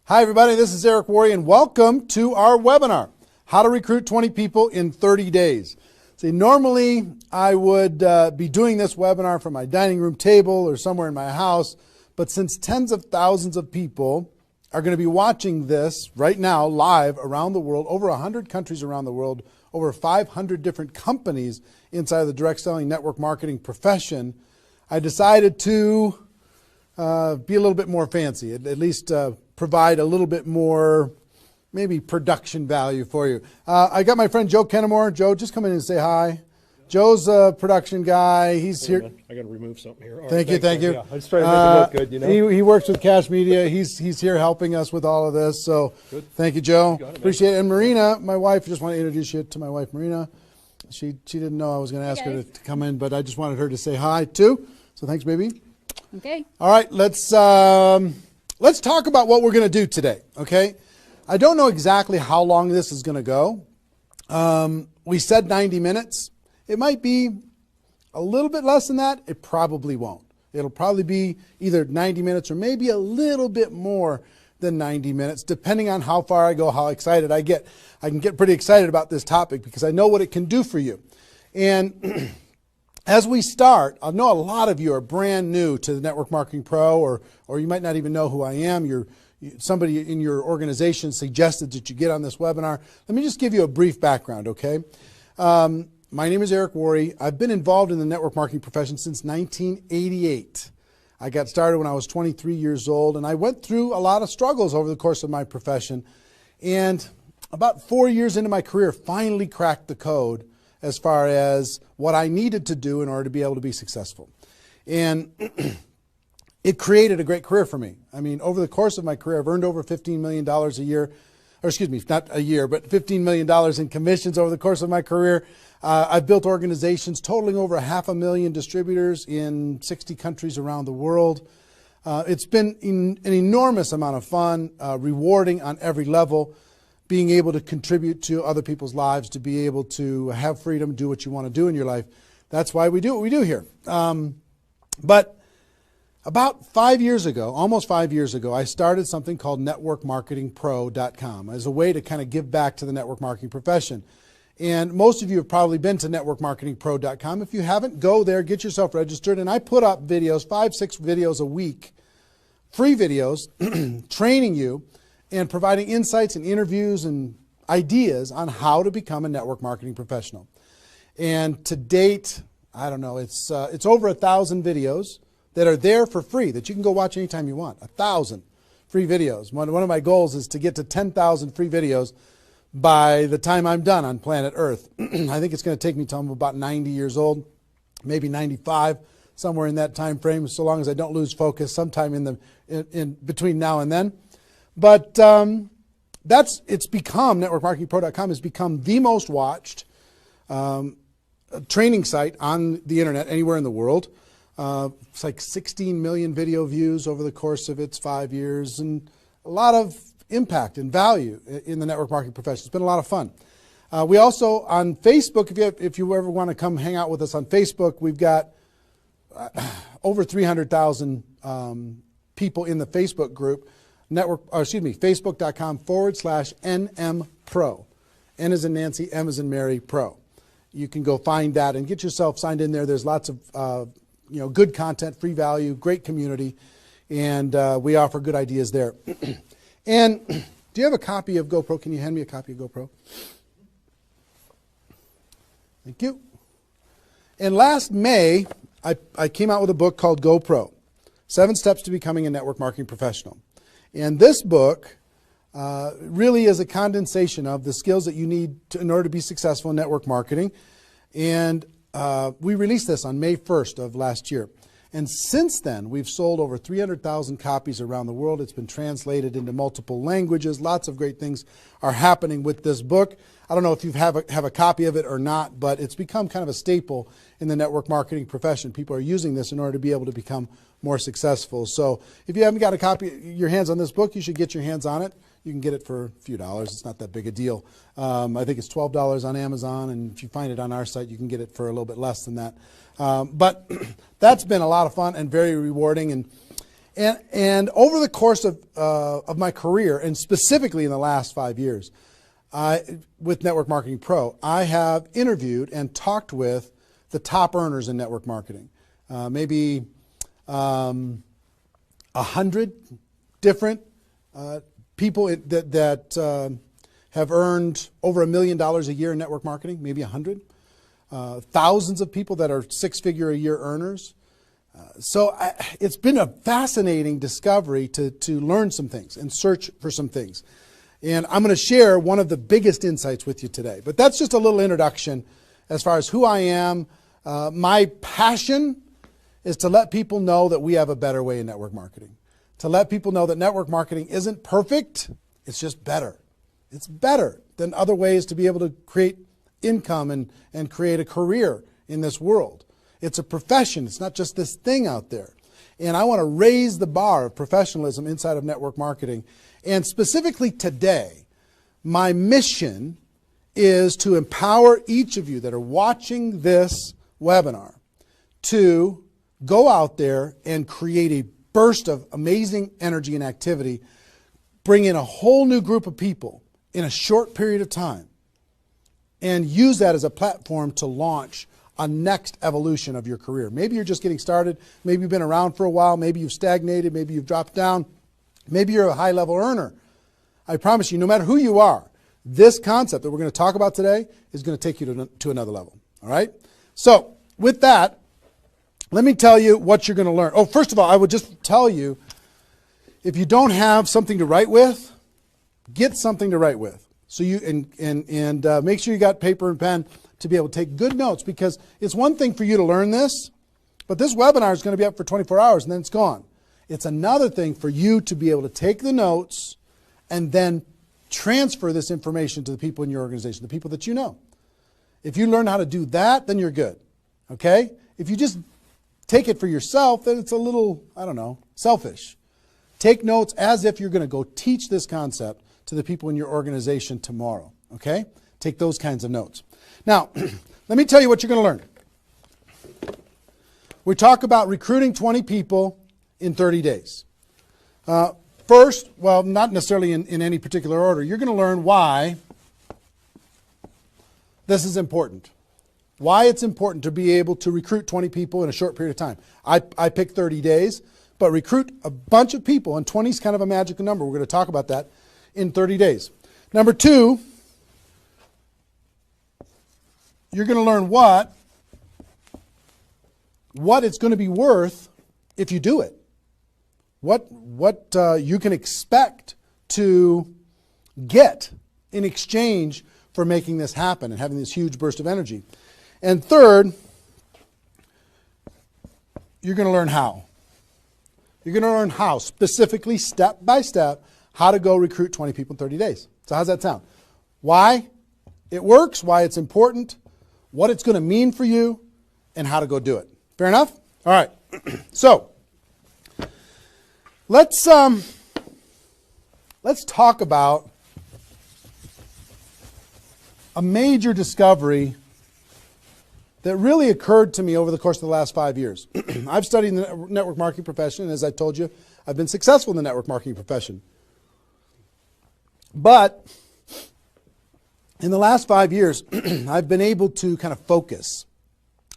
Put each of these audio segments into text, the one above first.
Hi everybody, this is Eric Worre and welcome to our webinar, How to Recruit 20 People in 30 Days. See, normally I would be doing this webinar from my dining room table or somewhere in my house, but since tens of thousands of people are going to be watching this right now live around the world, over 100 countries around the world, over 500 different companies inside of the direct selling network marketing profession, I decided to be a little bit more fancy, at least provide a little bit more maybe production value for you. I got my friend Joe Kennemore. Joe, just come in and say hi. Joe's a production guy. He's here. I got to remove something here. Thank you. Yeah, I just try to make it look good, you know. He works with Cash Media. He's here helping us with all of this. So good. Thank you, Joe. You Appreciate it. And Marina, my wife, just want to introduce you to my wife, Marina. She didn't know I was going to ask her to come in, but I just wanted her to say hi too. So thanks, baby. Okay. All right, let's talk about what we're going to do today, okay? I don't know exactly how long this is going to go. We said 90 minutes. It might be a little bit less than that. It probably won't. It'll probably be either 90 minutes or maybe a little bit more than 90 minutes, depending on how far I go, how excited I get. I can get pretty excited about this topic because I know what it can do for you. And as we start, I know a lot of you are brand new to the Network Marketing Pro, or you might not even know who I am. Somebody in your organization suggested that you get on this webinar. Let me just give you a brief background, okay? My name is Eric Worre. I've been involved in the network marketing profession since 1988. I got started when I was 23 years old, and I went through a lot of struggles over the course of my profession. And about 4 years into my career, finally cracked the code as far as what I needed to do in order to be able to be successful. And it created a great career for me. I mean, over the course of my career, I've earned over $15 million a year, or excuse me, not a year, but $15 million in commissions over the course of my career. I've built organizations totaling over 500,000 distributors in 60 countries around the world. It's been an enormous amount of fun, rewarding on every level, being able to contribute to other people's lives, to be able to have freedom, do what you want to do in your life. That's why we do what we do here. But about 5 years ago, almost 5 years ago, I started something called networkmarketingpro.com as a way to kind of give back to the network marketing profession. And most of you have probably been to networkmarketingpro.com. If you haven't, go there, get yourself registered. And I put up videos, 5-6 videos a week, free videos, training you and providing insights and interviews and ideas on how to become a network marketing professional. And to date, I don't know, it's over 1,000 videos that are there for free that you can go watch anytime you want. 1,000 free videos. One of my goals is to get to 10,000 free videos by the time I'm done on planet Earth. I think it's going to take me till I'm about 90 years old, maybe 95, somewhere in that time frame, so long as I don't lose focus sometime in between now and then. But it's become, networkmarketingpro.com has become the most watched training site on the internet anywhere in the world. It's like 16 million video views over the course of its 5 years, and a lot of impact and value in the network marketing profession. It's been a lot of fun. We also, on Facebook, if you ever want to come hang out with us on Facebook, we've got over 300,000 people in the Facebook group. Facebook.com/NMPro. N as in Nancy, M as in Mary, Pro. You can go find that and get yourself signed in there. There's lots of good content, free value, great community, and we offer good ideas there. And do you have a copy of GoPro? Can you hand me a copy of GoPro? Thank you. And last May, I came out with a book called GoPro, 7 Steps to Becoming a Network Marketing Professional. And this book really is a condensation of the skills that you need in order to be successful in network marketing. And we released this on May 1st of last year. And since then, we've sold over 300,000 copies around the world. It's been translated into multiple languages. Lots of great things are happening with this book. I don't know if you have a copy of it or not, but it's become kind of a staple in the network marketing profession. People are using this in order to be able to become more successful. So if you haven't got a copy, your hands on this book, you should get your hands on it. You can get it for a few dollars. It's not that big a deal. I think it's $12 on Amazon, and if you find it on our site, you can get it for a little bit less than that. But that's been a lot of fun and very rewarding. And over the course of my career, and specifically in the last 5 years, with Network Marketing Pro, I have interviewed and talked with the top earners in network marketing. Maybe 100 different people that have earned over $1 million a year in network marketing, maybe 100. Thousands of people that are six-figure a year earners. So it's been a fascinating discovery to learn some things and search for some things. And I'm going to share one of the biggest insights with you today. But that's just a little introduction as far as who I am. My passion is to let people know that we have a better way in network marketing. To let people know that network marketing isn't perfect, it's just better. It's better than other ways to be able to create income and create a career in this world. It's a profession. It's not just this thing out there. And I want to raise the bar of professionalism inside of network marketing. And specifically today, my mission is to empower each of you that are watching this webinar to go out there and create a burst of amazing energy and activity, bring in a whole new group of people in a short period of time, and use that as a platform to launch a next evolution of your career. Maybe you're just getting started. Maybe you've been around for a while. Maybe you've stagnated. Maybe you've dropped down. Maybe you're a high-level earner. I promise you, no matter who you are, this concept that we're going to talk about today is going to take you to another level. All right? So with that, let me tell you what you're going to learn. Oh, first of all, I would just tell you, if you don't have something to write with, get something to write with. So you and make sure you got paper and pen to be able to take good notes, because it's one thing for you to learn this, but this webinar is going to be up for 24 hours and then it's gone. It's another thing for you to be able to take the notes and then transfer this information to the people in your organization, the people that you know. If you learn how to do that, then you're good. Okay? If you just take it for yourself, then it's a little, I don't know, selfish. Take notes as if you're going to go teach this concept to the people in your organization tomorrow. Okay? Take those kinds of notes. Now, let me tell you what you're going to learn. We talk about recruiting 20 people in 30 days. First, well, not necessarily in any particular order, you're going to learn why this is important. Why it's important to be able to recruit 20 people in a short period of time. I picked 30 days, but recruit a bunch of people, and 20 is kind of a magical number. We're going to talk about that in 30 days. Number two, you're going to learn what it's going to be worth if you do it. What you can expect to get in exchange for making this happen and having this huge burst of energy. And third, you're going to learn how. You're going to learn how, specifically, step by step, how to go recruit 20 people in 30 days. So how's that sound? Why it works, why it's important, what it's going to mean for you, and how to go do it. Fair enough? All right. So let's talk about a major discovery that really occurred to me over the course of the last 5 years. I've studied the network marketing profession, and as I told you, I've been successful in the network marketing profession. But in the last 5 years, I've been able to kind of focus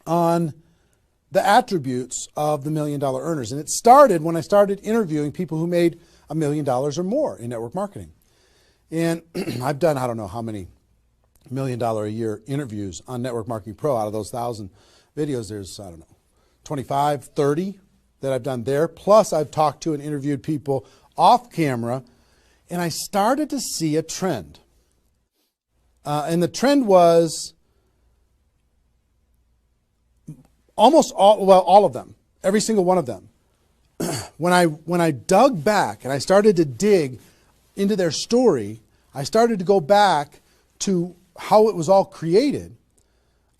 on the attributes of the $1 million earners. And it started when I started interviewing people who made $1 million or more in network marketing. And I've done, I don't know how many $1 million a year interviews on Network Marketing Pro. Out of those 1,000 videos, there's, I don't know, 25, 30 that I've done there. Plus, I've talked to and interviewed people off camera, and I started to see a trend. And the trend was almost all of them, every single one of them. When I dug back and I started to dig into their story, I started to go back to how it was all created.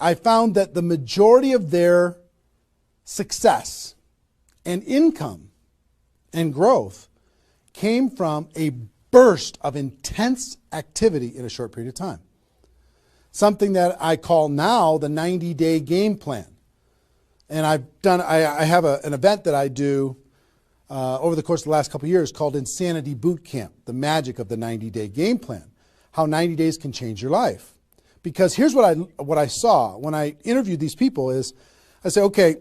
I found that the majority of their success and income and growth came from a burst of intense activity in a short period of time. Something that I call now the 90-day game plan. And I have an event that I do over the course of the last couple of years called Insanity Boot Camp, the magic of the 90-day game plan, how 90 days can change your life. Because here's what I saw when I interviewed these people is, I say, okay,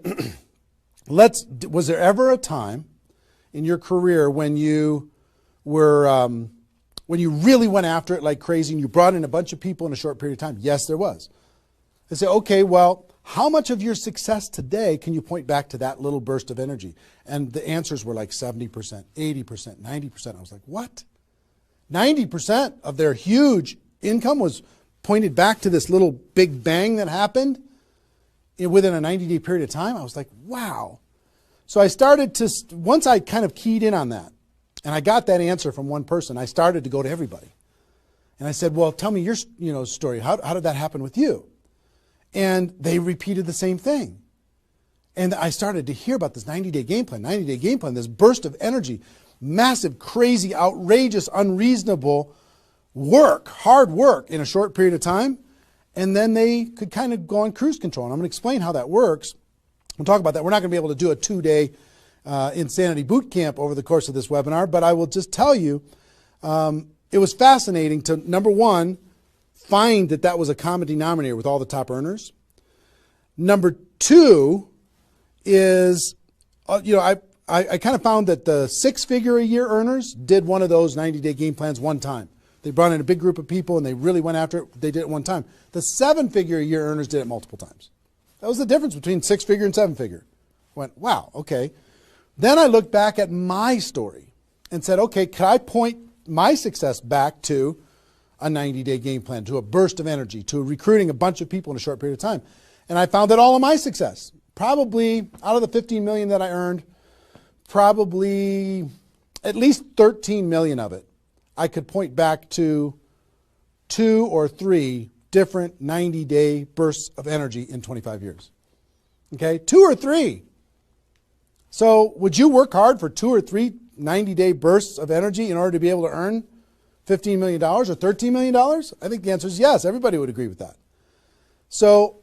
was there ever a time in your career when you were, when you really went after it like crazy and you brought in a bunch of people in a short period of time? Yes, there was. I say, okay, well, how much of your success today can you point back to that little burst of energy? And the answers were like 70%, 80%, 90%. I was like, what? 90% of their huge income was pointed back to this little big bang that happened within a 90-day period of time? I was like, wow. So I started to, once I kind of keyed in on that, and I got that answer from one person, I started to go to everybody. And I said, well, tell me your story. How did that happen with you? And they repeated the same thing. And I started to hear about this 90-day game plan, this burst of energy, massive, crazy, outrageous, unreasonable work, hard work in a short period of time. And then they could kind of go on cruise control. And I'm going to explain how that works. We'll talk about that. We're not going to be able to do a 2-day insanity boot camp over the course of this webinar, but I will just tell you, it was fascinating to, number one, find that was a common denominator with all the top earners. Number two is, I kind of found that the 6-figure-a-year earners did one of those 90-day game plans one time. They brought in a big group of people and they really went after it. They did it one time. The 7-figure-a-year earners did it multiple times. That was the difference between 6-figure and 7-figure. Went, wow, okay. Then I looked back at my story and said, okay, could I point my success back to a 90-day game plan, to a burst of energy, to recruiting a bunch of people in a short period of time? And I found that all of my success, probably out of the 15 million that I earned, probably at least 13 million of it, I could point back to 2 or 3 different 90-day bursts of energy in 25 years. Okay, 2 or 3. So would you work hard for 2 or 3 90-day bursts of energy in order to be able to earn $15 million or $13 million? I think the answer is yes. Everybody would agree with that. So,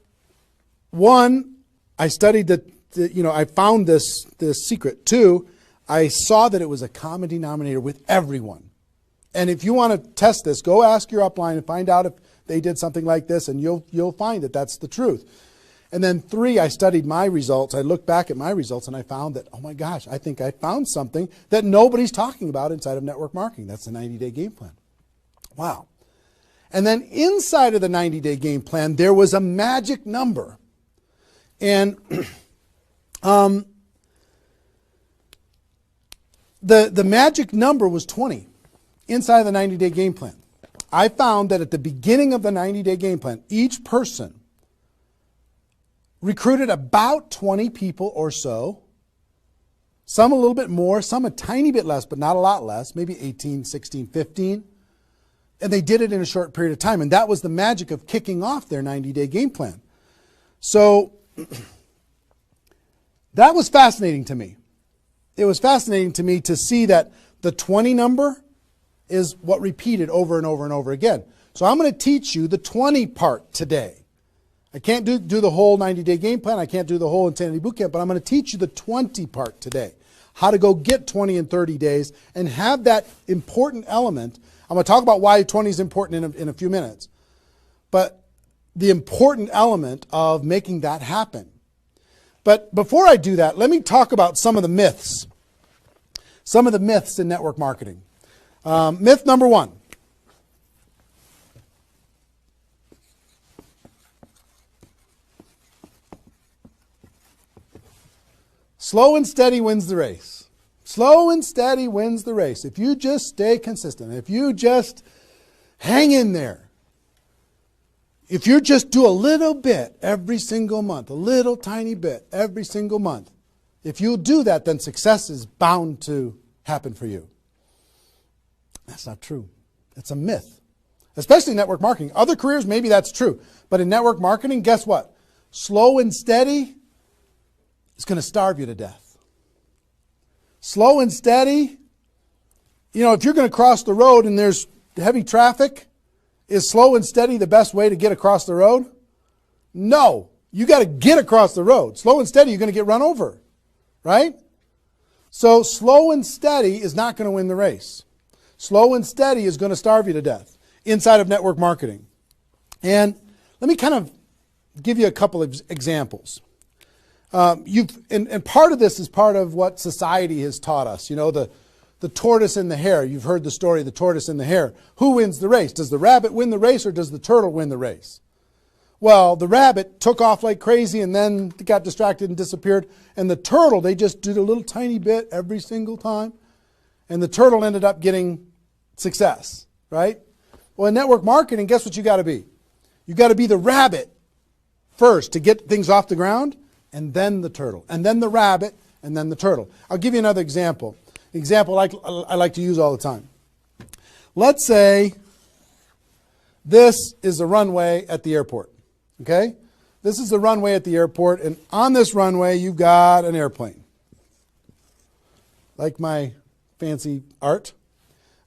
one, I studied I found this secret. 2, I saw that it was a common denominator with everyone. And if you want to test this, go ask your upline and find out if they did something like this, and you'll find that that's the truth. And then 3, I studied my results. I looked back at my results and I found that, oh my gosh, I think I found something that nobody's talking about inside of network marketing. That's the 90-day game plan. Wow. And then inside of the 90-day game plan, there was a magic number. And the magic number was 20 inside of the 90-day game plan. I found that at the beginning of the 90-day game plan, each person recruited about 20 people or so, some a little bit more, some a tiny bit less, but not a lot less, maybe 18, 16, 15. And they did it in a short period of time. And that was the magic of kicking off their 90-day game plan. So that was fascinating to me. It was fascinating to me to see that the 20 number is what repeated over and over and over again. So I'm going to teach you the 20 part today. I can't do the whole 90-day game plan. I can't do the whole Insanity Bootcamp, but I'm going to teach you the 20 part today. How to go get 20 in 30 days and have that important element. I'm going to talk about why 20 is important in a few minutes. But the important element of making that happen. But before I do that, let me talk about some of the myths. Some of the myths in network marketing. Myth number 1. Slow and steady wins the race. Slow and steady wins the race. If you just stay consistent, if you just hang in there, if you just do a little bit every single month, a little tiny bit every single month, if you do that, then success is bound to happen for you. That's not true. It's a myth, especially in network marketing. Other careers, maybe that's true. But in network marketing, guess what? Slow and steady is going to starve you to death. Slow and steady, if you're going to cross the road and there's heavy traffic, is slow and steady the best way to get across the road? No. You got to get across the road. Slow and steady, you're going to get run over, right? So slow and steady is not going to win the race. Slow and steady is going to starve you to death inside of network marketing. And let me kind of give you a couple of examples. And part of this is part of what society has taught us. You know, the tortoise and the hare. You've heard the story of the tortoise and the hare. Who wins the race? Does the rabbit win the race or does the turtle win the race? Well, the rabbit took off like crazy and then got distracted and disappeared. And the turtle, they just did a little tiny bit every single time. And the turtle ended up getting success, right? Well, in network marketing, guess what you got to be? You got to be the rabbit first to get things off the ground, and then the turtle, and then the rabbit, and then the turtle. I'll give you another example. Example I like to use all the time. Let's say this is a runway at the airport. Okay? This is the runway at the airport, and on this runway you've got an airplane. Like my fancy art.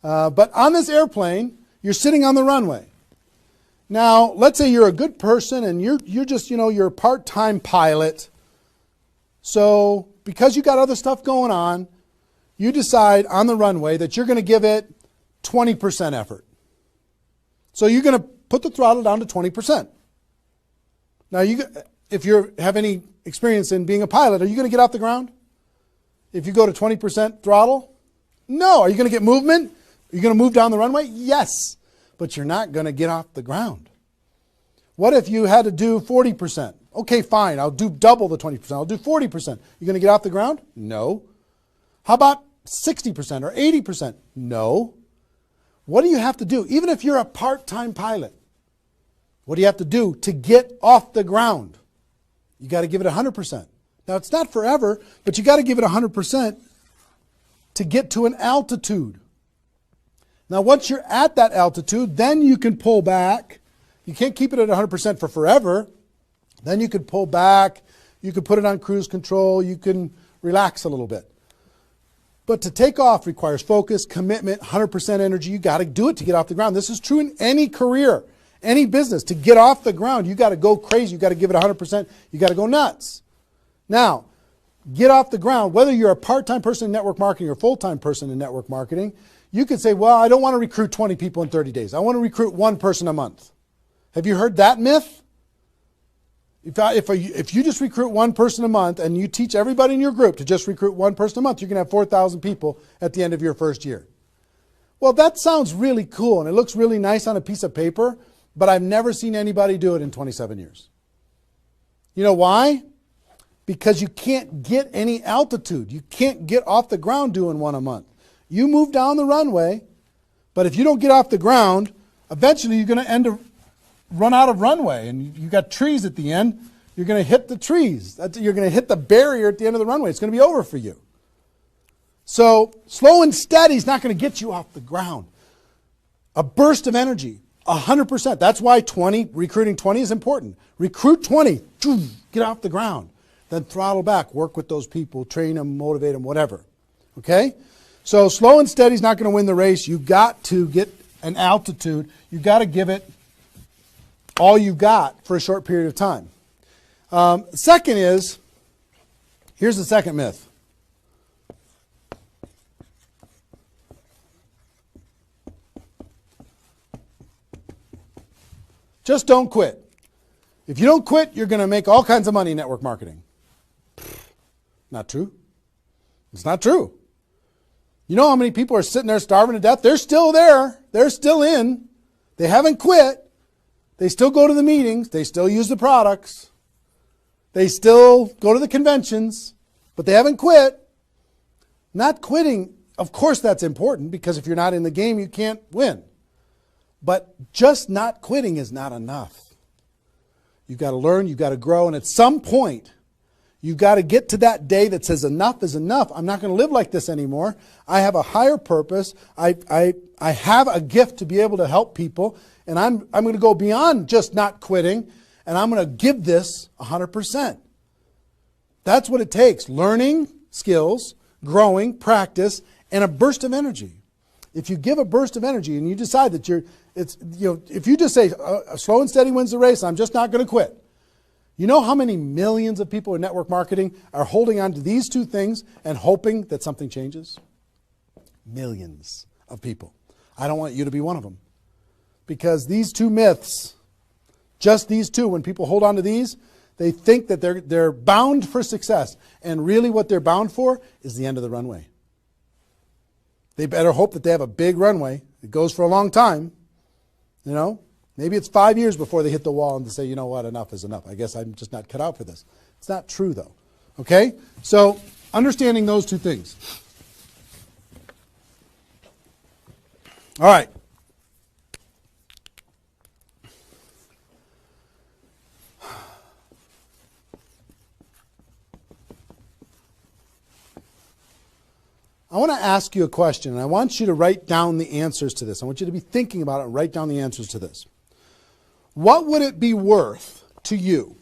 But on this airplane, you're sitting on the runway. Now, let's say you're a good person and you're just, you're a part-time pilot. So because you got other stuff going on, you decide on the runway that you're going to give it 20% effort. So you're going to put the throttle down to 20%. Now, if you have any experience in being a pilot, are you going to get off the ground? If you go to 20% throttle? No. Are you going to get movement? Are you going to move down the runway? Yes. But you're not going to get off the ground. What if you had to do 40%? Okay, fine. I'll do double the 20%. I'll do 40%. You going to get off the ground? No. How about 60% or 80%? No. What do you have to do? Even if you're a part-time pilot, what do you have to do to get off the ground? You got to give it 100%. Now, it's not forever, but you got to give it 100% to get to an altitude. Now, once you're at that altitude, then you can pull back. You can't keep it at 100% for forever. Then you could pull back. You could put it on cruise control. You can relax a little bit. But to take off requires focus, commitment, 100% energy. You got to do it to get off the ground. This is true in any career, any business. To get off the ground, you got to go crazy. You got to give it 100%. You got to go nuts. Now, get off the ground. Whether you're a part-time person in network marketing or a full-time person in network marketing, you could say, well, I don't want to recruit 20 people in 30 days. I want to recruit one person a month. Have you heard that myth? If you just recruit one person a month and you teach everybody in your group to just recruit one person a month, you're going to have 4,000 people at the end of your first year. Well, that sounds really cool and it looks really nice on a piece of paper, but I've never seen anybody do it in 27 years. You know why? Because you can't get any altitude. You can't get off the ground doing one a month. You move down the runway, but if you don't get off the ground, eventually you're going to run out of runway, and you got trees at the end. You're going to hit the trees. You're going to hit the barrier at the end of the runway. It's going to be over for you. So slow and steady is not going to get you off the ground. A burst of energy, 100%. That's why recruiting 20 is important. Recruit 20, get off the ground. Then throttle back, work with those people, train them, motivate them, whatever. Okay? So slow and steady is not going to win the race. You've got to get an altitude. You've got to give it all you've got for a short period of time. Second is, here's the second myth. Just don't quit. If you don't quit, you're going to make all kinds of money in network marketing. Not true. It's not true. You know how many people are sitting there starving to death? They're still there. They're still in. They haven't quit. They still go to the meetings. They still use the products. They still go to the conventions, but they haven't quit. Not quitting, of course that's important, because if you're not in the game, you can't win. But just not quitting is not enough. You've got to learn, you've got to grow, and at some point, you've got to get to that day that says enough is enough. I'm not going to live like this anymore. I have a higher purpose. I have a gift to be able to help people, and I'm going to go beyond just not quitting, and I'm going to give this 100%. That's what it takes. Learning skills, growing, practice, and a burst of energy. If you give a burst of energy and you decide that if you just say slow and steady wins the race, I'm just not going to quit. You know how many millions of people in network marketing are holding on to these two things and hoping that something changes? Millions of people. I don't want you to be one of them. Because these two myths, just these two, when people hold on to these, they think that they're bound for success. And really what they're bound for is the end of the runway. They better hope that they have a big runway. It goes for a long time. You know, maybe it's 5 years before they hit the wall and they say, you know what, enough is enough. I guess I'm just not cut out for this. It's not true though. Okay? So understanding those two things. All right. I want to ask you a question, and I want you to write down the answers to this. I want you to be thinking about it and write down the answers to this. What would it be worth to you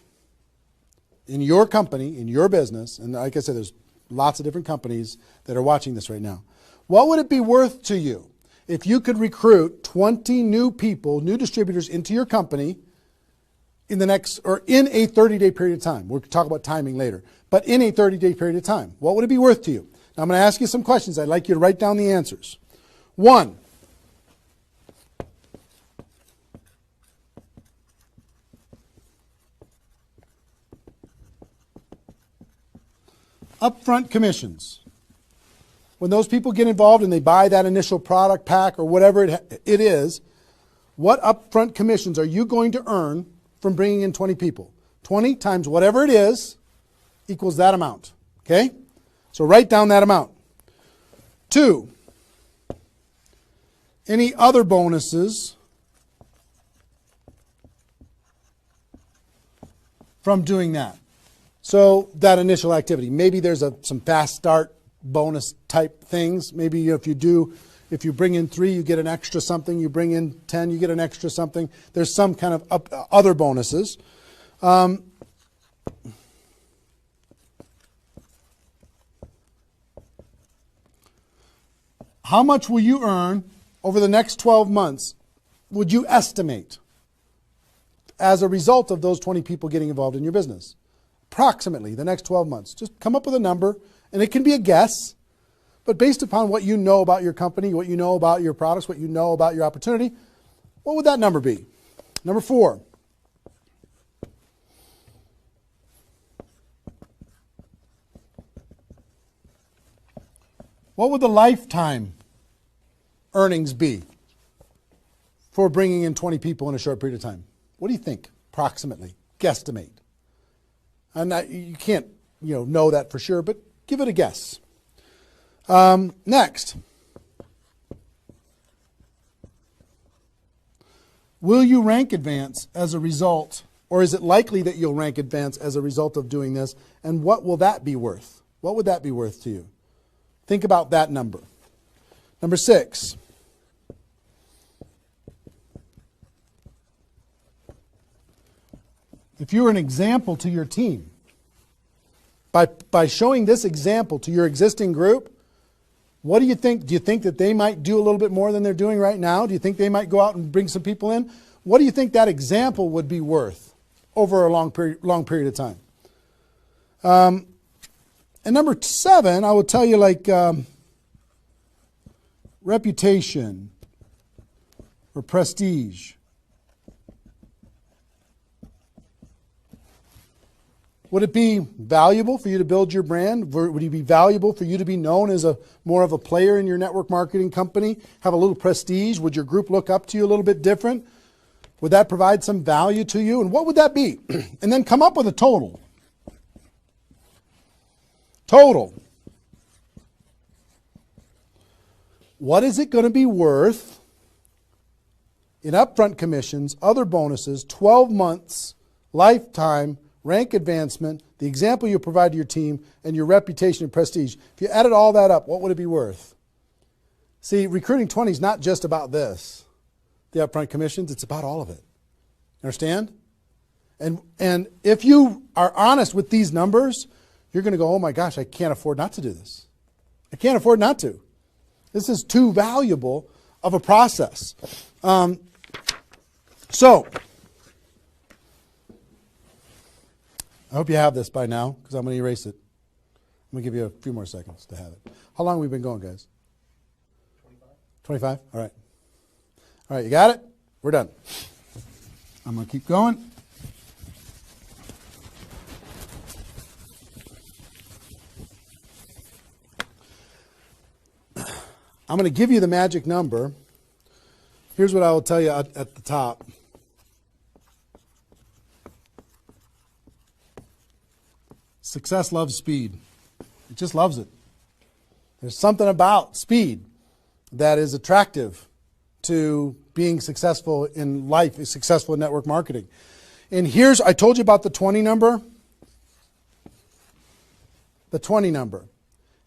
in your company, in your business, and like I said, there's lots of different companies that are watching this right now. What would it be worth to you if you could recruit 20 new people, new distributors into your company in the next, or in a 30-day period of time? We'll talk about timing later, but in a 30-day period of time. What would it be worth to you? Now, I'm going to ask you some questions. I'd like you to write down the answers. 1, upfront commissions. When those people get involved and they buy that initial product pack or whatever it is, what upfront commissions are you going to earn from bringing in 20 people? 20 times whatever it is equals that amount. Okay? So write down that amount. 2, any other bonuses from doing that? So that initial activity. Maybe there's some fast start bonus type things. Maybe if you bring in 3, you get an extra something. You bring in 10, you get an extra something. There's some kind of other bonuses. How much will you earn over the next 12 months, would you estimate, as a result of those 20 people getting involved in your business? Approximately the next 12 months. Just come up with a number, and it can be a guess, but based upon what you know about your company, what you know about your products, what you know about your opportunity, what would that number be? Number 4. What would the lifetime earnings be for bringing in 20 people in a short period of time? What do you think, approximately? Guesstimate. And you can't know that for sure, but give it a guess. Next. Will you rank advance as a result, or is it likely that you'll rank advance as a result of doing this? And what will that be worth? What would that be worth to you? Think about that number. Number 6. If you're an example to your team, by showing this example to your existing group, what do you think? Do you think that they might do a little bit more than they're doing right now? Do you think they might go out and bring some people in? What do you think that example would be worth over a long period of time? And number 7, I will tell you, like reputation or prestige. Would it be valuable for you to build your brand? Would it be valuable for you to be known as more of a player in your network marketing company? Have a little prestige? Would your group look up to you a little bit different? Would that provide some value to you? And what would that be? And then come up with a total. Total. What is it going to be worth in upfront commissions, other bonuses, 12 months, lifetime, rank advancement, the example you provide to your team, and your reputation and prestige? If you added all that up, what would it be worth? See, recruiting 20 is not just about this, the upfront commissions. It's about all of it. Understand? And if you are honest with these numbers, you're going to go, oh my gosh, I can't afford not to do this. I can't afford not to. This is too valuable of a process. So, I hope you have this by now because I'm going to erase it. I'm going to give you a few more seconds to have it. How long have we been going, guys? 25? All right. All right, you got it? We're done. I'm going to keep going. I'm going to give you the magic number. Here's what I will tell you at the top. Success loves speed. It just loves it. There's something about speed that is attractive to being successful in life, successful in network marketing. And here's, I told you about the 20 number. The 20 number.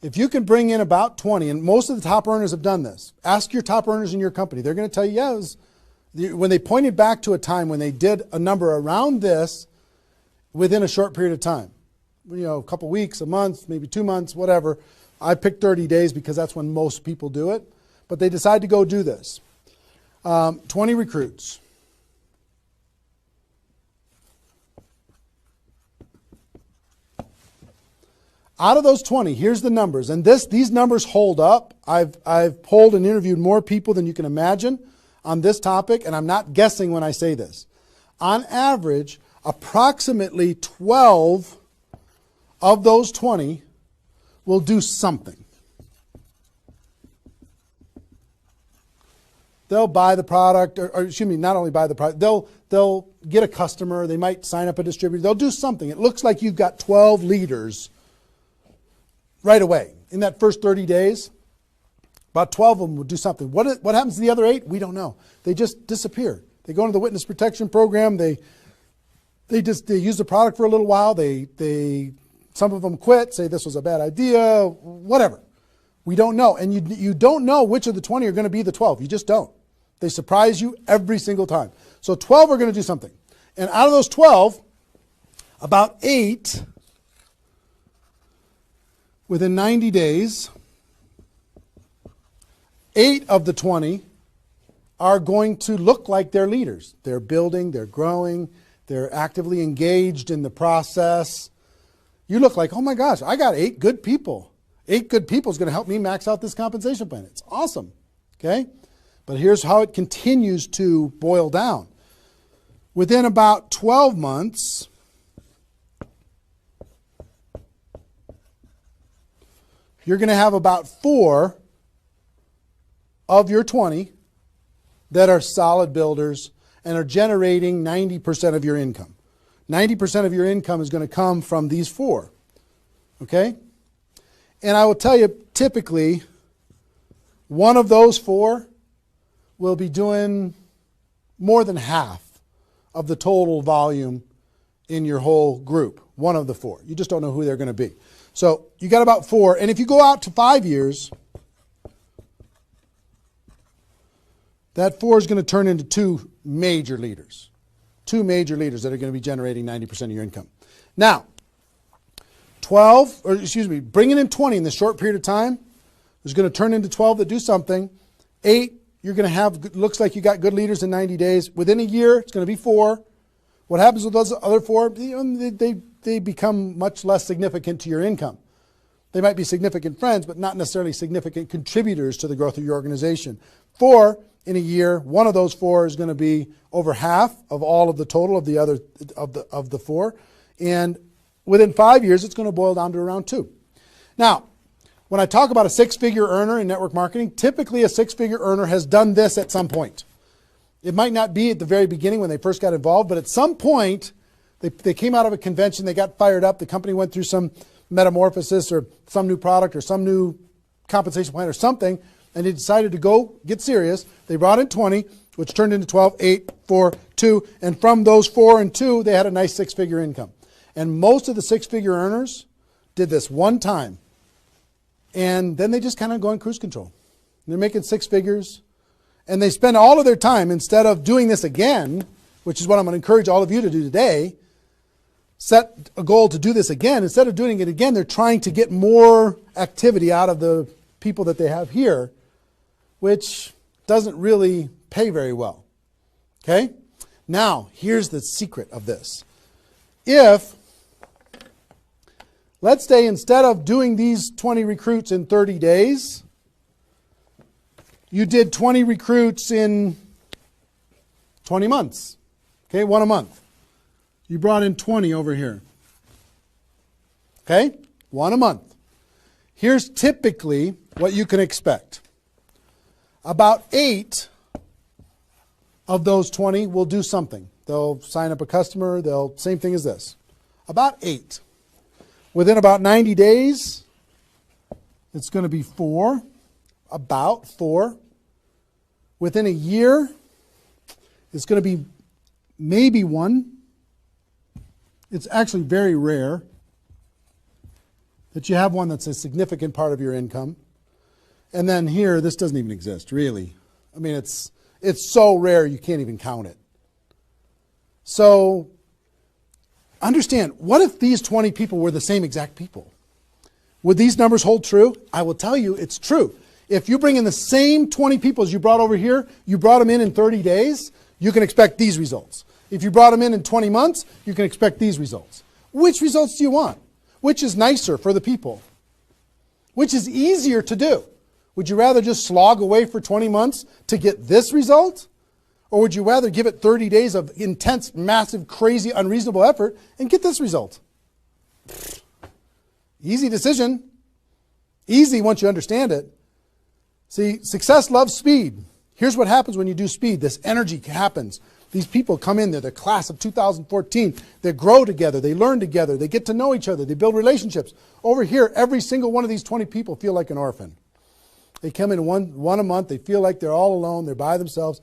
If you can bring in about 20, and most of the top earners have done this. Ask your top earners in your company. They're going to tell you, yes. When they pointed back to a time when they did a number around this within a short period of time. You know, a couple weeks, a month, maybe 2 months, whatever. I picked 30 days because that's when most people do it. But they decide to go do this. 20 recruits. Out of those 20, here's the numbers. And these numbers hold up. I've polled and interviewed more people than you can imagine on this topic, and I'm not guessing when I say this. On average, approximately 12 of those 20 will do something. They'll buy the product, or excuse me, not only buy the product, they'll get a customer, they might sign up a distributor, they'll do something. It looks like you've got 12 leaders right away. In that first 30 days, about 12 of them will do something. What happens to the other 8? We don't know. They just disappear. They go into the witness protection program, they use the product for a little while, some of them quit, say this was a bad idea, whatever. We don't know. And you don't know which of the 20 are going to be the 12. You just don't. They surprise you every single time. So 12 are going to do something. And out of those 12, about 8, within 90 days, 8 of the 20 are going to look like they're leaders. They're building, they're growing, they're actively engaged in the process. You look like, oh my gosh, I got 8 good people. 8 good people is going to help me max out this compensation plan. It's awesome. Okay? But here's how it continues to boil down. Within about 12 months, you're going to have about 4 of your 20 that are solid builders and are generating 90% of your income. 90% of your income is going to come from these 4. Okay? And I will tell you, typically, one of those 4 will be doing more than half of the total volume in your whole group. One of the 4. You just don't know who they're going to be. So you got about 4. And if you go out to 5 years, that 4 is going to turn into 2 major leaders. 2 major leaders that are going to be generating 90% of your income. Now, bringing in 20 in this short period of time is going to turn into 12 that do something. 8, you're going to have, looks like you got good leaders in 90 days. Within a year, it's going to be 4. What happens with those other 4? They become much less significant to your income. They might be significant friends, but not necessarily significant contributors to the growth of your organization. 4 in a year, one of those 4 is going to be over half of all of the total of the other of the 4. And within 5 years, it's going to boil down to around 2. Now, when I talk about a 6-figure earner in network marketing, typically a 6-figure earner has done this at some point. It might not be at the very beginning when they first got involved, but at some point, they came out of a convention, they got fired up, the company went through some metamorphosis or some new product or some new compensation plan or something, and they decided to go get serious. They brought in 20, which turned into 12, 8, 4, 2, and from those 4 and 2, they had a nice 6-figure income. And most of the 6-figure earners did this one time. And then they just kind of go in cruise control. They're making 6 figures. And they spend all of their time, instead of doing this again, which is what I'm going to encourage all of you to do today, set a goal to do this again. Instead of doing it again, they're trying to get more activity out of the people that they have here, which doesn't really pay very well. Okay? Now, here's the secret of this. If let's say instead of doing these 20 recruits in 30 days, you did 20 recruits in 20 months. Okay, one a month. You brought in 20 over here. Okay, one a month. Here's typically what you can expect. About 8 of those 20 will do something. They'll sign up a customer. Same thing as this. About 8. Within about 90 days, it's going to be 4. About 4. Within a year, it's going to be maybe 1. It's actually very rare that you have one that's a significant part of your income. And then here, this doesn't even exist, really. I mean, it's so rare you can't even count it. So understand, what if these 20 people were the same exact people? Would these numbers hold true? I will tell you it's true. If you bring in the same 20 people as you brought over here, you brought them in 30 days, you can expect these results. If you brought them in 20 months, you can expect these results. Which results do you want? Which is nicer for the people? Which is easier to do? Would you rather just slog away for 20 months to get this result? Or would you rather give it 30 days of intense, massive, crazy, unreasonable effort and get this result? Easy decision. Easy once you understand it. See, success loves speed. Here's what happens when you do speed. This energy happens. These people come in, they're the class of 2014. They grow together, they learn together, they get to know each other, they build relationships. Over here, every single one of these 20 people feel like an orphan. They come in one a month, they feel like they're all alone, they're by themselves.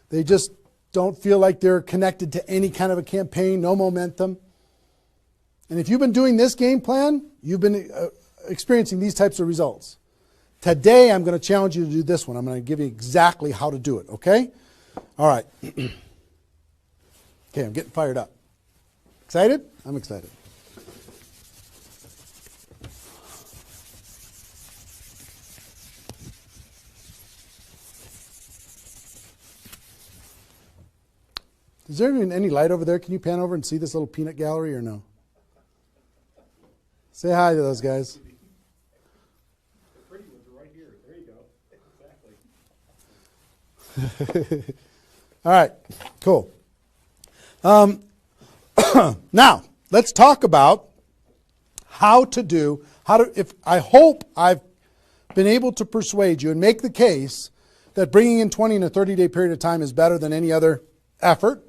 They just don't feel like they're connected to any kind of a campaign, no momentum. And if you've been doing this game plan, you've been experiencing these types of results. Today, I'm going to challenge you to do this one. I'm going to give you exactly how to do it, okay? All right. Okay, I'm getting fired up. Excited? I'm excited. Is there even any light over there? Can you pan over and see this little peanut gallery or no? Say hi to those guys. The pretty ones are right here. There you go. Exactly. All right, cool. Now, let's talk about I hope I've been able to persuade you and make the case that bringing in 20 in a 30-day period of time is better than any other effort.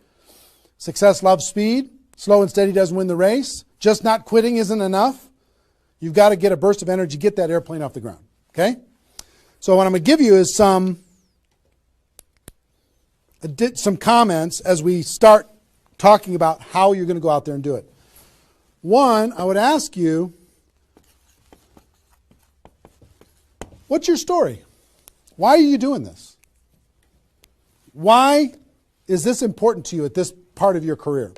Success loves speed. Slow and steady doesn't win the race. Just not quitting isn't enough. You've got to get a burst of energy, get that airplane off the ground. Okay? So what I'm going to give you is some comments as we start talking about how you're going to go out there and do it. One, I would ask you, what's your story? Why are you doing this? Why is this important to you at this part of your career?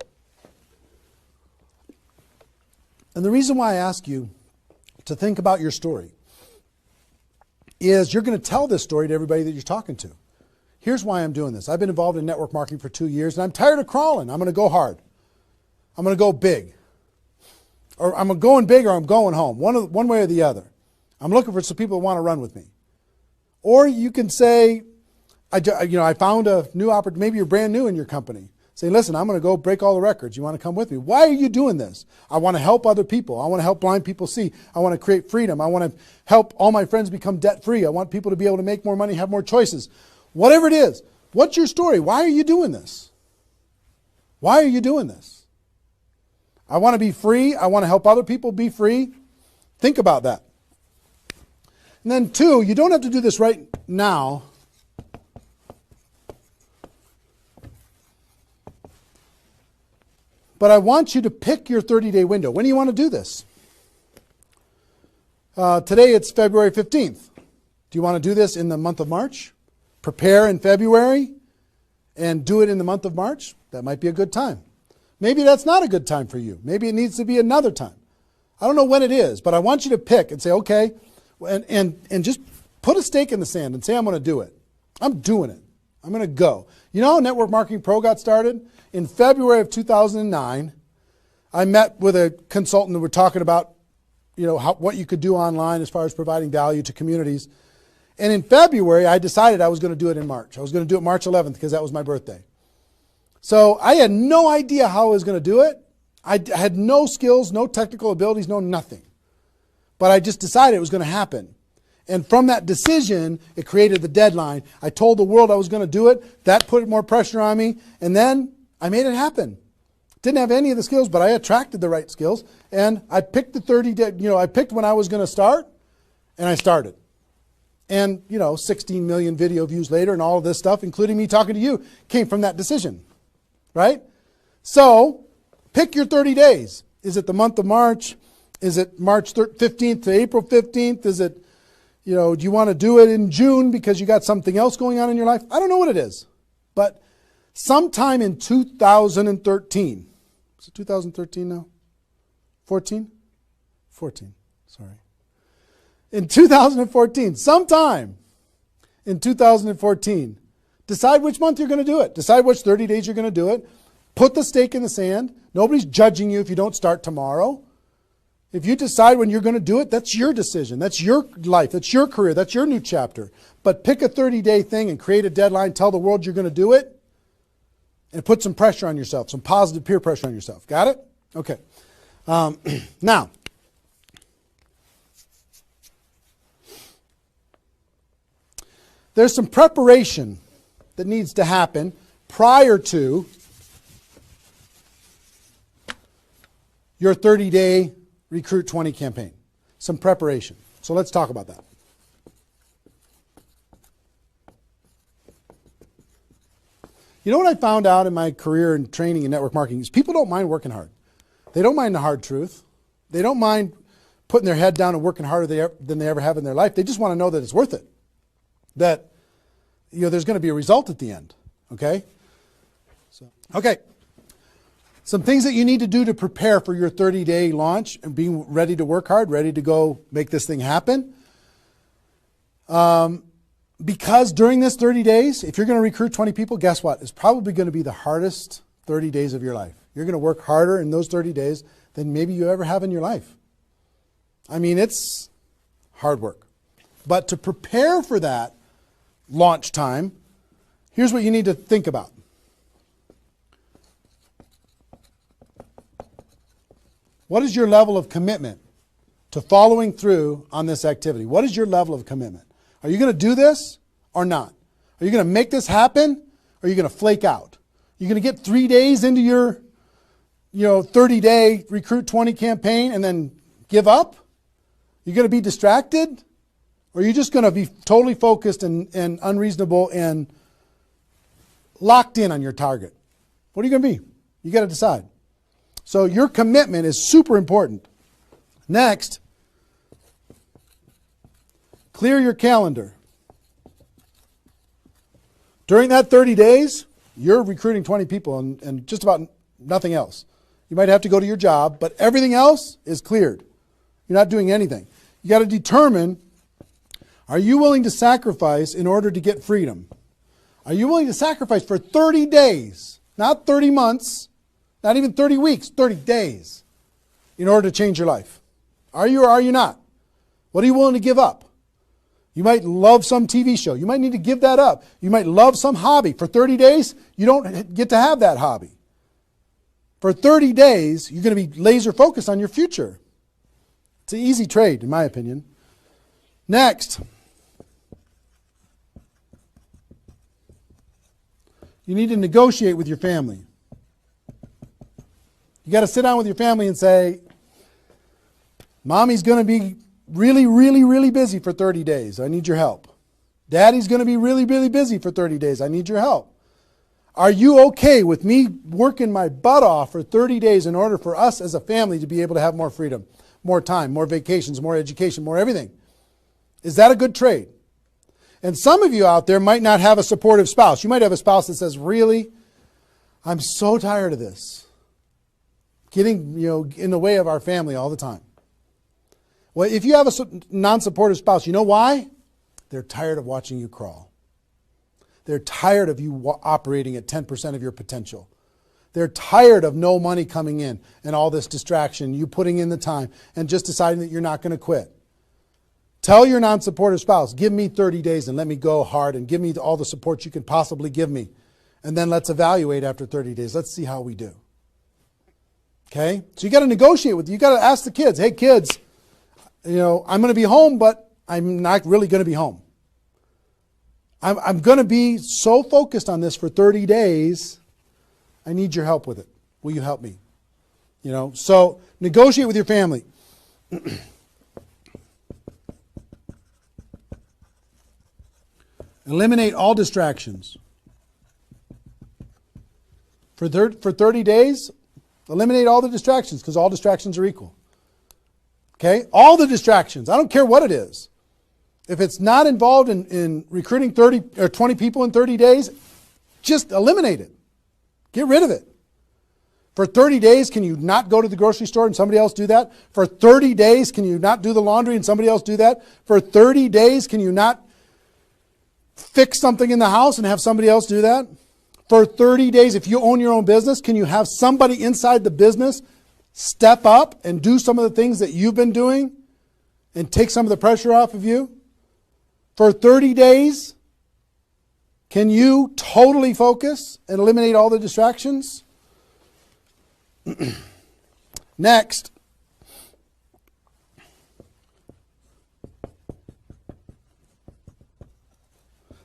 And the reason why I ask you to think about your story is you're going to tell this story to everybody that you're talking to. Here's why I'm doing this. I've been involved in network marketing for 2 years, and I'm tired of crawling. I'm going to go hard. I'm going to go big. Or I'm going big or I'm going home, one way or the other. I'm looking for some people that want to run with me. Or you can say, I found a new opportunity. Maybe you're brand new in your company. Say, listen, I'm going to go break all the records. You want to come with me? Why are you doing this? I want to help other people. I want to help blind people see. I want to create freedom. I want to help all my friends become debt-free. I want people to be able to make more money, have more choices. Whatever it is, what's your story? Why are you doing this? Why are you doing this? I want to be free. I want to help other people be free. Think about that. And then 2, you don't have to do this right now. But I want you to pick your 30-day window. When do you want to do this? Today it's February 15th. Do you want to do this in the month of March? Prepare in February and do it in the month of March? That might be a good time. Maybe that's not a good time for you. Maybe it needs to be another time. I don't know when it is, but I want you to pick and say, okay, and just put a stake in the sand and say, I'm going to do it. I'm doing it. I'm going to go. You know how Network Marketing Pro got started? In February of 2009, I met with a consultant and we're talking about what you could do online as far as providing value to communities. And in February, I decided I was going to do it in March. I was going to do it March 11th because that was my birthday. So I had no idea how I was going to do it. I had no skills, no technical abilities, no nothing. But I just decided it was going to happen. And from that decision, it created the deadline. I told the world I was going to do it. That put more pressure on me. And then I made it happen. Didn't have any of the skills, but I attracted the right skills. And I picked the 30-day, I picked when I was going to start, and I started. And, 16 million video views later and all of this stuff, including me talking to you, came from that decision. Right? So, pick your 30 days. Is it the month of March? Is it March 15th to April 15th? Is it, do you want to do it in June because you got something else going on in your life? I don't know what it is. But sometime in 2013, is it 2013 now? 14? 14, sorry. In 2014, sometime in 2014, decide which month you're going to do it. Decide which 30 days you're going to do it. Put the stake in the sand. Nobody's judging you if you don't start tomorrow. If you decide when you're going to do it, that's your decision. That's your life. That's your career. That's your new chapter. But pick a 30-day thing and create a deadline. Tell the world you're going to do it. And put some pressure on yourself, some positive peer pressure on yourself. Got it? Okay. Now, there's some preparation that needs to happen prior to your 30-day Recruit 20 campaign. Some preparation. So let's talk about that. You know what I found out in my career in training and network marketing is people don't mind working hard. They don't mind the hard truth. They don't mind putting their head down and working harder than they ever have in their life. They just want to know that it's worth it. That there's going to be a result at the end. Okay? Okay. Some things that you need to do to prepare for your 30-day launch and being ready to work hard, ready to go make this thing happen. Because during this 30 days, if you're going to recruit 20 people, guess what? It's probably going to be the hardest 30 days of your life. You're going to work harder in those 30 days than maybe you ever have in your life. I mean, it's hard work. But to prepare for that launch time, here's what you need to think about. What is your level of commitment to following through on this activity? What is your level of commitment? Are you going to do this or not? Are you going to make this happen or are you going to flake out? You're going to get 3 days into your 30-day Recruit 20 campaign and then give up? You're going to be distracted? Or are you just going to be totally focused and unreasonable and locked in on your target? What are you going to be? You got to decide. So your commitment is super important. Next, clear your calendar. During that 30 days, you're recruiting 20 people and just about nothing else. You might have to go to your job, but everything else is cleared. You're not doing anything. You got to determine, are you willing to sacrifice in order to get freedom? Are you willing to sacrifice for 30 days, not 30 months, not even 30 weeks, 30 days, in order to change your life? Are you or are you not? What are you willing to give up? You might love some TV show. You might need to give that up. You might love some hobby. For 30 days, you don't get to have that hobby. For 30 days, you're going to be laser focused on your future. It's an easy trade, in my opinion. Next, you need to negotiate with your family. You got to sit down with your family and say, Mommy's going to be really, really, really busy for 30 days. I need your help. Daddy's going to be really, really busy for 30 days. I need your help. Are you okay with me working my butt off for 30 days in order for us as a family to be able to have more freedom, more time, more vacations, more education, more everything? Is that a good trade? And some of you out there might not have a supportive spouse. You might have a spouse that says, really, I'm so tired of this. Getting in the way of our family all the time. Well, if you have a non-supportive spouse, you know why? They're tired of watching you crawl. They're tired of you operating at 10% of your potential. They're tired of no money coming in and all this distraction, you putting in the time and just deciding that you're not going to quit. Tell your non-supportive spouse, give me 30 days and let me go hard and give me all the support you can possibly give me. And then let's evaluate after 30 days. Let's see how we do. Okay? So you got to negotiate with, you got to ask the kids, hey kids, I'm going to be home, but I'm not really going to be home. I'm going to be so focused on this for 30 days. I need your help with it. Will you help me? So negotiate with your family. Eliminate all distractions. For 30 days, eliminate all the distractions because all distractions are equal. Okay? All the distractions. I don't care what it is. If it's not involved in recruiting 30 or 20 people in 30 days, just eliminate it. Get rid of it. For 30 days, can you not go to the grocery store and somebody else do that? For 30 days, can you not do the laundry and somebody else do that? For 30 days, can you not fix something in the house and have somebody else do that? For 30 days, if you own your own business, can you have somebody inside the business step up and do some of the things that you've been doing and take some of the pressure off of you? For 30 days, can you totally focus and eliminate all the distractions? Next.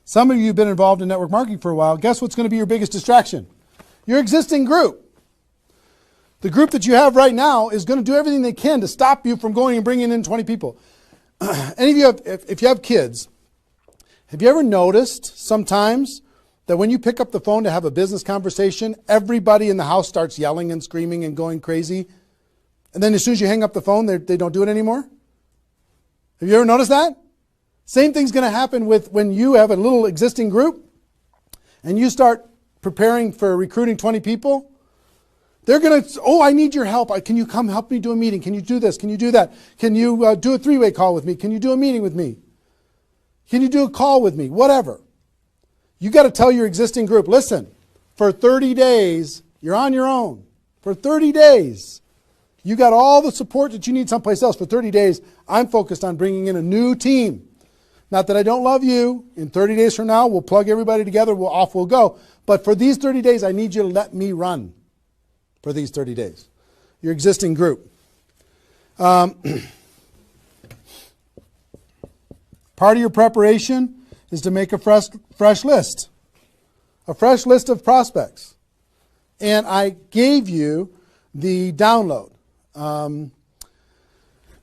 Some of you have been involved in network marketing for a while. Guess what's going to be your biggest distraction? Your existing group. The group that you have right now is going to do everything they can to stop you from going and bringing in 20 people. Any of you have, if you have kids, have you ever noticed sometimes that when you pick up the phone to have a business conversation, everybody in the house starts yelling and screaming and going crazy? And then as soon as you hang up the phone, they don't do it anymore? Have you ever noticed that? Same thing's going to happen with when you have a little existing group and you start preparing for recruiting 20 people. They're going to, I need your help. Can you come help me do a meeting? Can you do this? Can you do that? Can you do a three-way call with me? Can you do a meeting with me? Can you do a call with me? Whatever. You got to tell your existing group, listen, for 30 days, you're on your own. For 30 days, you got all the support that you need someplace else. For 30 days, I'm focused on bringing in a new team. Not that I don't love you. In 30 days from now, we'll plug everybody together. Off we'll go. But for these 30 days, I need you to let me run for these 30 days. Your existing group. Part of your preparation is to make a fresh list. A fresh list of prospects. And I gave you the download,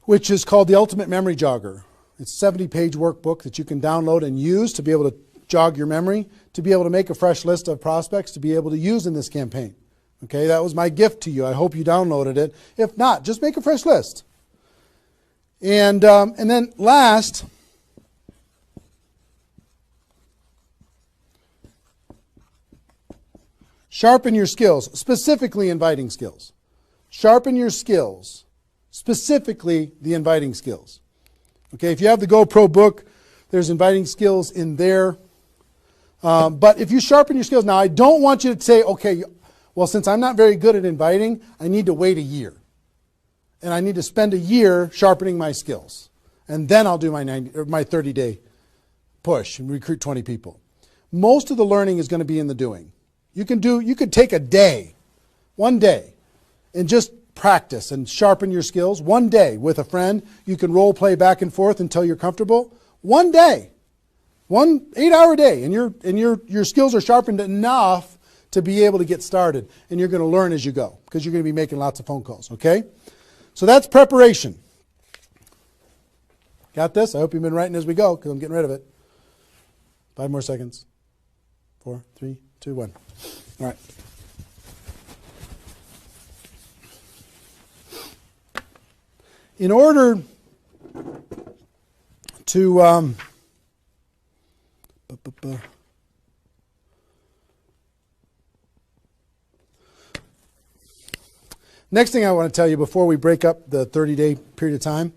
which is called the Ultimate Memory Jogger. It's a 70-page workbook that you can download and use to be able to jog your memory, to be able to make a fresh list of prospects to be able to use in this campaign. Okay, that was my gift to you. I hope you downloaded it. If not, just make a fresh list. And then last, sharpen your skills, specifically inviting skills. Sharpen your skills, specifically the inviting skills. Okay, if you have the GoPro book, there's inviting skills in there. But if you sharpen your skills, now I don't want you to say, okay, well, since I'm not very good at inviting, I need to wait a year. And I need to spend a year sharpening my skills. And then I'll do my 30-day push and recruit 20 people. Most of the learning is going to be in the doing. You could take a day, one day, and just practice and sharpen your skills. One day with a friend, you can role play back and forth until you're comfortable. One day, 1 8-hour day, and your skills are sharpened enough to be able to get started. And you're going to learn as you go because you're going to be making lots of phone calls. Okay, so that's preparation. Got this? I hope you've been writing as we go because I'm getting rid of it. 5 more seconds. 4, 3, 2, 1. All right. In order to next thing I want to tell you before we break up the 30-day period of time,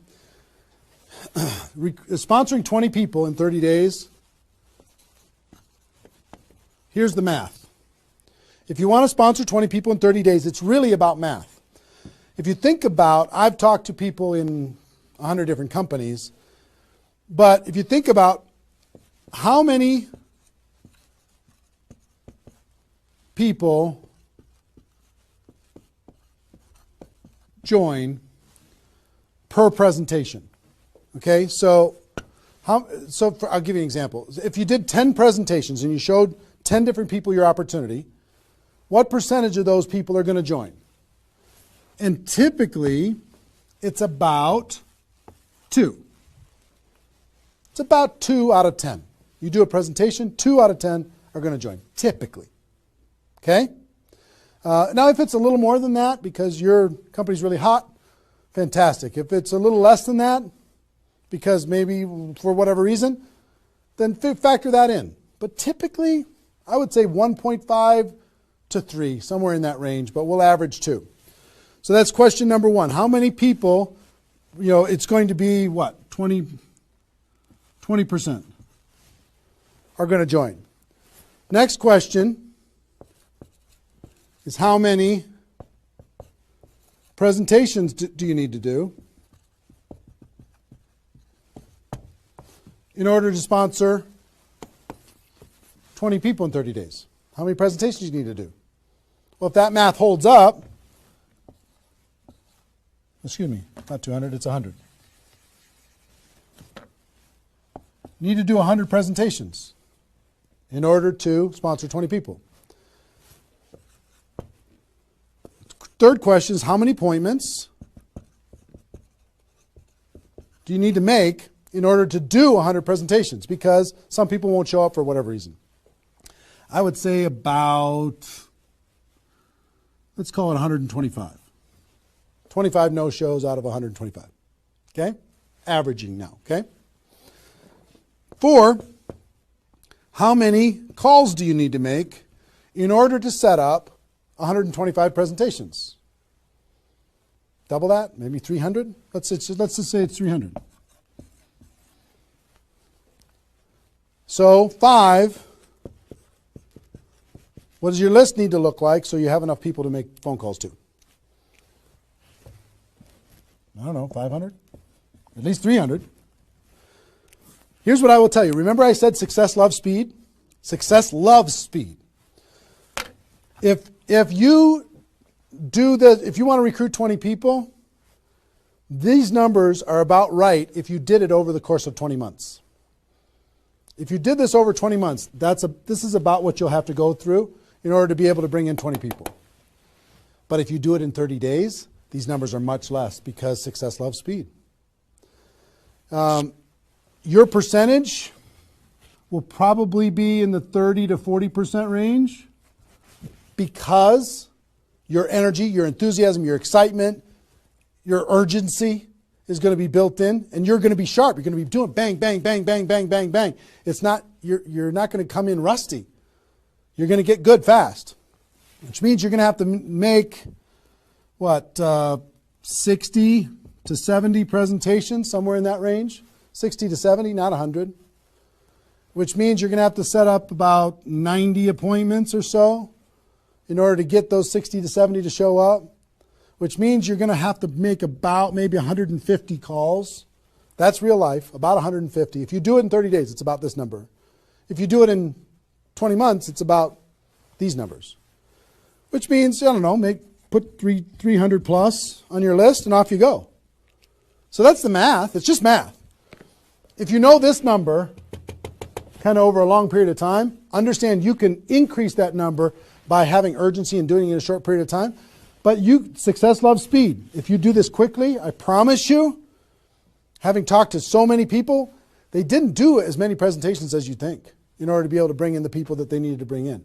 sponsoring 20 people in 30 days, here's the math. If you want to sponsor 20 people in 30 days, it's really about math. If you think about, I've talked to people in 100 different companies, but if you think about how many people join per presentation. Okay, so I'll give you an example. If you did 10 presentations and you showed 10 different people your opportunity, what percentage of those people are going to join? And typically, it's about 2. It's about 2 out of 10. You do a presentation, 2 out of 10 are going to join, typically. Okay? Now, if it's a little more than that because your company's really hot, fantastic. If it's a little less than that, because maybe for whatever reason, then factor that in. But typically, I would say 1.5 to 3, somewhere in that range, but we'll average 2. So that's question number 1. How many people, it's going to be what? 20% are going to join. Next question is how many presentations do you need to do in order to sponsor 20 people in 30 days? How many presentations do you need to do? Well, if that math holds up, excuse me, not 200, it's 100. You need to do 100 presentations in order to sponsor 20 people. Third question is how many appointments do you need to make in order to do 100 presentations? Because some people won't show up for whatever reason. I would say about, let's call it 125. 25 no-shows out of 125. Okay? Averaging now. Okay? 4, how many calls do you need to make in order to set up 125 presentations? Double that? Maybe 300? Let's just say it's 300. So 5, what does your list need to look like so you have enough people to make phone calls to? I don't know, 500? At least 300. Here's what I will tell you. Remember I said success loves speed? Success loves speed. If you want to recruit 20 people, these numbers are about right if you did it over the course of 20 months. If you did this over 20 months, this is about what you'll have to go through in order to be able to bring in 20 people. But if you do it in 30 days, these numbers are much less because success loves speed. Your percentage will probably be in the 30 to 40% range because your energy, your enthusiasm, your excitement, your urgency is going to be built in, and you're going to be sharp. You're going to be doing bang, bang, bang, bang, bang, bang, bang. It's not, you're not going to come in rusty. You're going to get good fast, which means you're going to have to make, 60 to 70 presentations, somewhere in that range. 60 to 70, not 100. Which means you're going to have to set up about 90 appointments or so in order to get those 60 to 70 to show up. Which means you're going to have to make about maybe 150 calls. That's real life, about 150. If you do it in 30 days, it's about this number. If you do it in 20 months, it's about these numbers. Which means, I don't know, put 300 plus on your list and off you go. So that's the math. It's just math. If you know this number kind of over a long period of time, understand you can increase that number by having urgency and doing it in a short period of time. But success loves speed. If you do this quickly, I promise you, having talked to so many people, they didn't do as many presentations as you think in order to be able to bring in the people that they needed to bring in.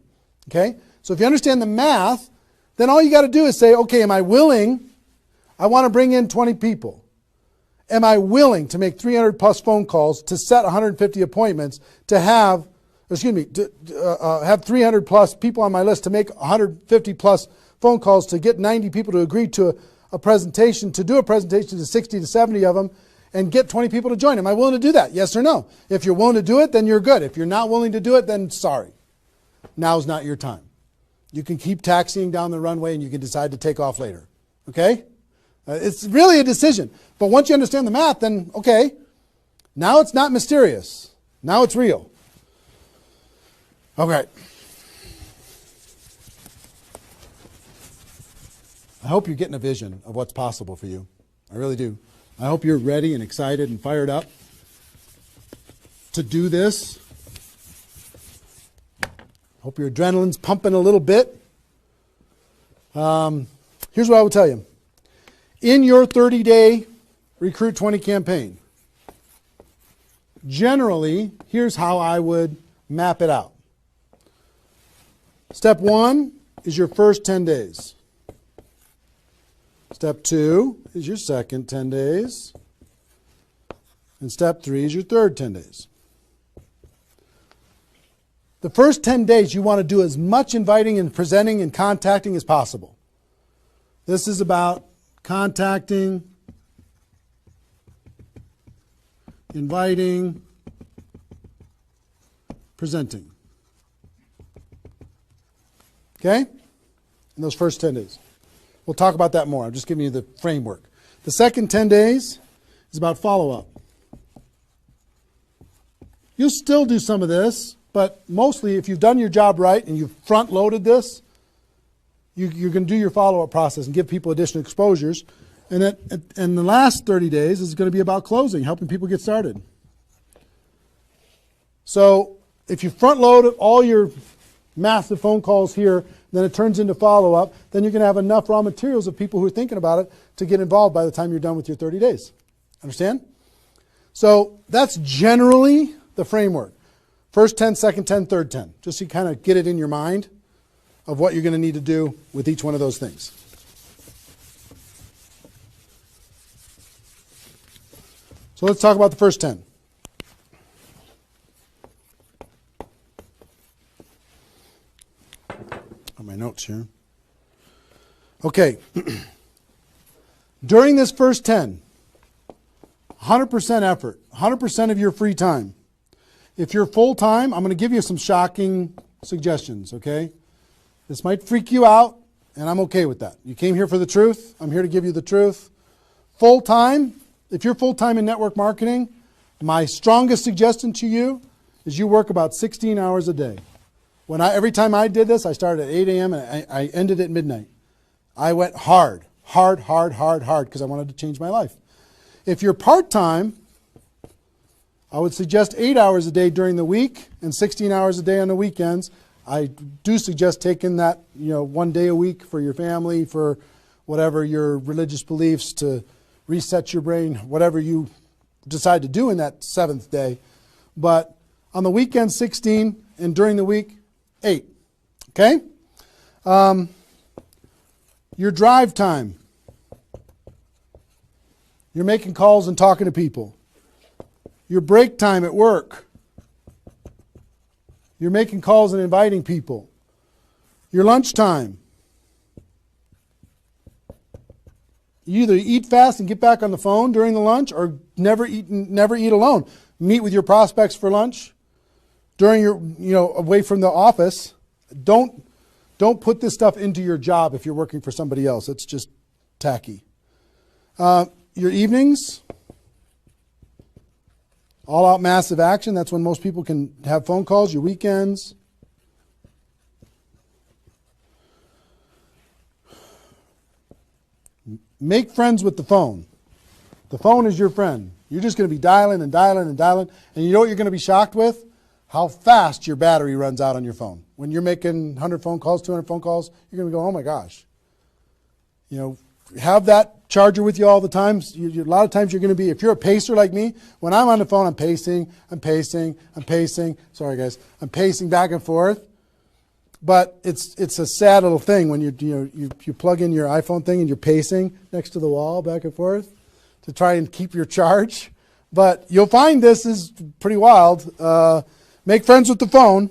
Okay? So if you understand the math, then all you got to do is say, okay, am I willing? I want to bring in 20 people. Am I willing to make 300 plus phone calls to set 150 appointments to have 300 plus people on my list to make 150 plus phone calls to get 90 people to agree to a presentation, to do a presentation to 60 to 70 of them and get 20 people to join. Am I willing to do that? Yes or no? If you're willing to do it, then you're good. If you're not willing to do it, then sorry. Now's not your time. You can keep taxiing down the runway and you can decide to take off later. Okay? It's really a decision. But once you understand the math, then okay, now it's not mysterious. Now it's real. Okay. I hope you're getting a vision of what's possible for you. I really do. I hope you're ready and excited and fired up to do this. Hope your adrenaline's pumping a little bit. Here's what I will tell you. In your 30-day Recruit 20 campaign, generally, here's how I would map it out. Step 1 is your first 10 days. Step 2 is your second 10 days. And step 3 is your third 10 days. The first 10 days, you want to do as much inviting and presenting and contacting as possible. This is about contacting, inviting, presenting. Okay? In those first 10 days. We'll talk about that more. I'm just giving you the framework. The second 10 days is about follow-up. You'll still do some of this, but mostly if you've done your job right and you've front-loaded this, you're going to do your follow-up process and give people additional exposures. And the last 30 days is going to be about closing, helping people get started. So if you front-load all your massive phone calls here, then it turns into follow-up, then you're going to have enough raw materials of people who are thinking about it to get involved by the time you're done with your 30 days. Understand? So that's generally the framework. First 10, second 10, third 10. Just so you kind of get it in your mind of what you're going to need to do with each one of those things. So let's talk about the first 10. On my notes here. Okay. During this first 10, 100% effort, 100% of your free time. If you're full-time, I'm going to give you some shocking suggestions, okay? This might freak you out, and I'm okay with that. You came here for the truth. I'm here to give you the truth. Full-time, if you're full-time in network marketing, my strongest suggestion to you is you work about 16 hours a day. Every time I did this, I started at 8 a.m. and I ended at midnight. I went hard, because I wanted to change my life. If you're part-time, I would suggest 8 hours a day during the week and 16 hours a day on the weekends. I do suggest taking that, 1 day a week for your family, for whatever your religious beliefs, to reset your brain, whatever you decide to do in that 7th day. But on the weekend, 16, and during the week, 8. Okay? Your drive time. You're making calls and talking to people. Your break time at work. You're making calls and inviting people. Your lunchtime. You either eat fast and get back on the phone during the lunch, or never eat alone. Meet with your prospects for lunch during your, away from the office. Don't put this stuff into your job if you're working for somebody else. It's just tacky. Your evenings. All out massive action. That's when most people can have phone calls. Your weekends. Make friends with the phone. The phone is your friend. You're just going to be dialing and dialing and dialing. And you know what you're going to be shocked with? How fast your battery runs out on your phone. When you're making 100 phone calls, 200 phone calls, you're going to go, oh my gosh. Have that charger with you all the time. A lot of times you're going to be, if you're a pacer like me, when I'm on the phone, I'm pacing. Sorry guys. I'm pacing back and forth. But it's a sad little thing when you plug in your iPhone thing and you're pacing next to the wall back and forth to try and keep your charge. But you'll find this is pretty wild. Make friends with the phone.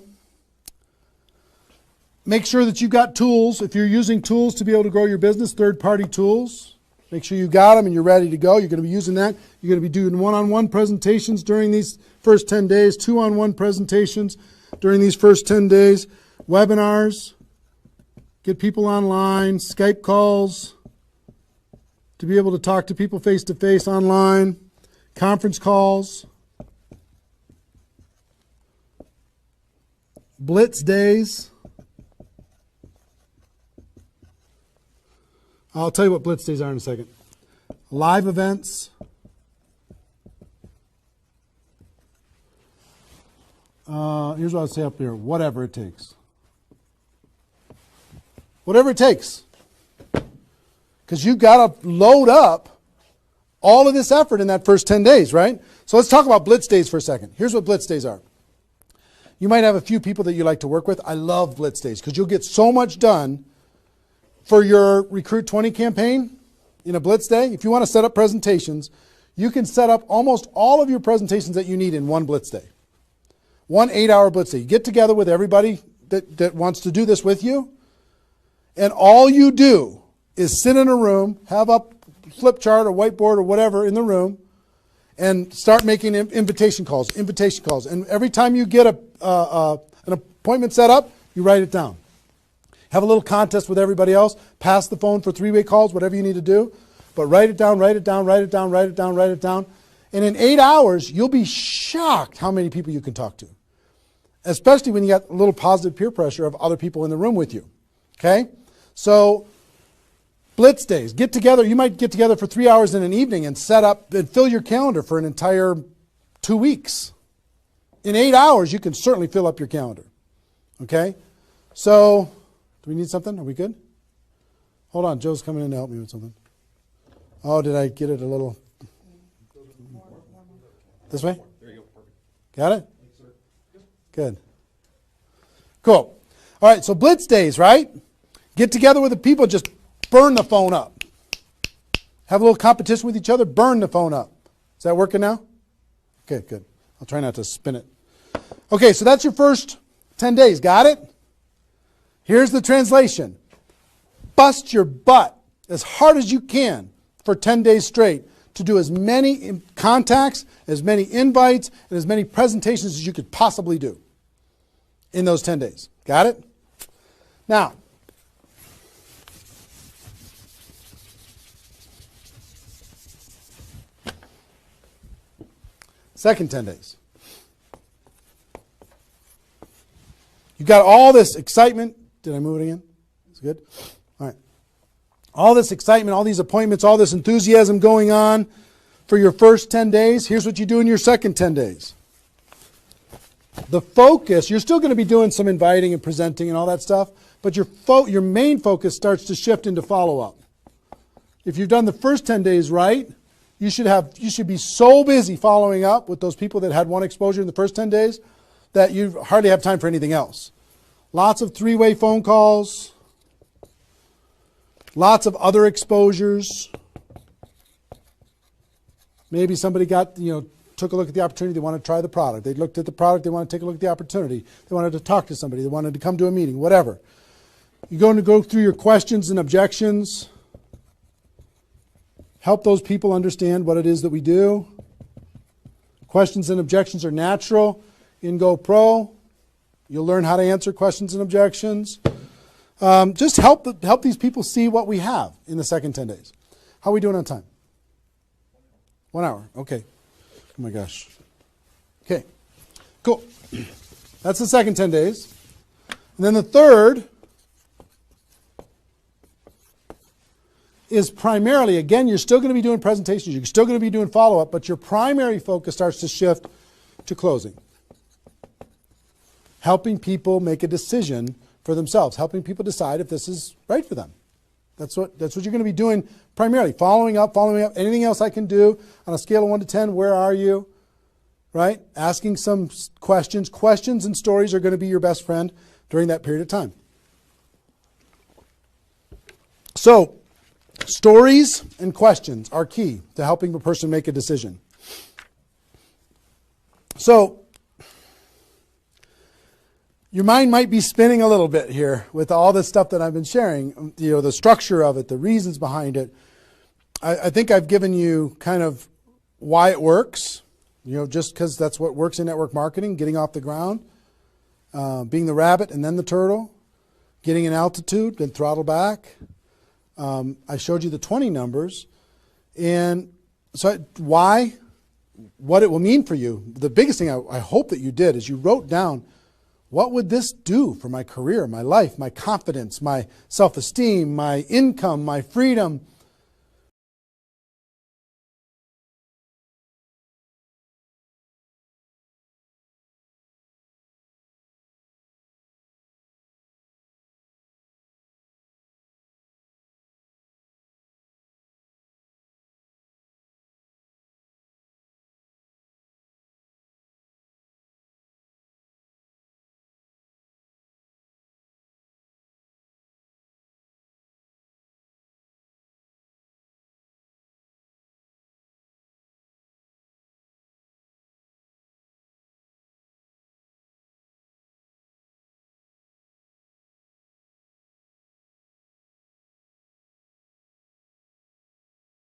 Make sure that you've got tools. If you're using tools to be able to grow your business, third-party tools, make sure you got them and you're ready to go. You're going to be using that. You're going to be doing one-on-one presentations during these first 10 days, two-on-one presentations during these first 10 days, webinars, get people online, Skype calls, to be able to talk to people face-to-face online, conference calls, blitz days. I'll tell you what blitz days are in a second. Live events. Here's what I'll say up here. Whatever it takes. Whatever it takes. Because you've got to load up all of this effort in that first 10 days, right? So let's talk about blitz days for a second. Here's what blitz days are. You might have a few people that you like to work with. I love blitz days because you'll get so much done for your Recruit 20 campaign in a blitz day. If you want to set up presentations, you can set up almost all of your presentations that you need in one blitz day. 1 8-hour blitz day. You get together with everybody that wants to do this with you, and all you do is sit in a room, have a flip chart or whiteboard or whatever in the room, and start making invitation calls. And every time you get an appointment set up, you write it down. Have a little contest with everybody else. Pass the phone for 3-way calls, whatever you need to do. But write it down, write it down, write it down, write it down, write it down. And in 8 hours, you'll be shocked how many people you can talk to. Especially when you got a little positive peer pressure of other people in the room with you. Okay? So, blitz days. Get together. You might get together for 3 hours in an evening and set up and fill your calendar for an entire 2 weeks. In 8 hours, you can certainly fill up your calendar. Okay? So, do we need something? Are we good? Hold on. Joe's coming in to help me with something. Oh, did I get it a little? This way? There you go. Perfect. Got it? Good. Cool. All right, so blitz days, right? Get together with the people, just burn the phone up. Have a little competition with each other, burn the phone up. Is that working now? Okay, good. I'll try not to spin it. Okay, so that's your first 10 days. Got it? Here's the translation. Bust your butt as hard as you can for 10 days straight to do as many contacts, as many invites, and as many presentations as you could possibly do in those 10 days. Got it? Now, second 10 days. You got all this excitement. Did I move it again? It's good? All right. All this excitement, all these appointments, all this enthusiasm going on for your first 10 days. Here's what you do in your second 10 days. The focus, you're still going to be doing some inviting and presenting and all that stuff, but your main focus starts to shift into follow-up. If you've done the first 10 days right, you should be so busy following up with those people that had one exposure in the first 10 days that you hardly have time for anything else. Lots of 3-way phone calls. Lots of other exposures. Maybe somebody took a look at the opportunity. They want to try the product. They looked at the product. They want to take a look at the opportunity. They wanted to talk to somebody. They wanted to come to a meeting, whatever. You're going to go through your questions and objections. Help those people understand what it is that we do. Questions and objections are natural in GoPro. You'll learn how to answer questions and objections. Just help these people see what we have in the second 10 days. How are we doing on time? 1 hour. Okay. Oh my gosh. Okay. Cool. That's the second 10 days. And then the third is primarily, again, you're still going to be doing presentations. You're still going to be doing follow-up, but your primary focus starts to shift to closing. Helping people make a decision for themselves, helping people decide if this is right for them. That's what you're going to be doing primarily. Following up. Anything else I can do on a scale of 1 to 10, where are you? Right? Asking some questions. Questions and stories are going to be your best friend during that period of time. So, stories and questions are key to helping a person make a decision. So, your mind might be spinning a little bit here with all this stuff that I've been sharing, the structure of it, the reasons behind it. I think I've given you kind of why it works, just because that's what works in network marketing, getting off the ground, being the rabbit and then the turtle, getting an altitude, then throttle back. I showed you the 20 numbers. And so why? What it will mean for you. The biggest thing I hope that you did is you wrote down, what would this do for my career, my life, my confidence, my self-esteem, my income, my freedom,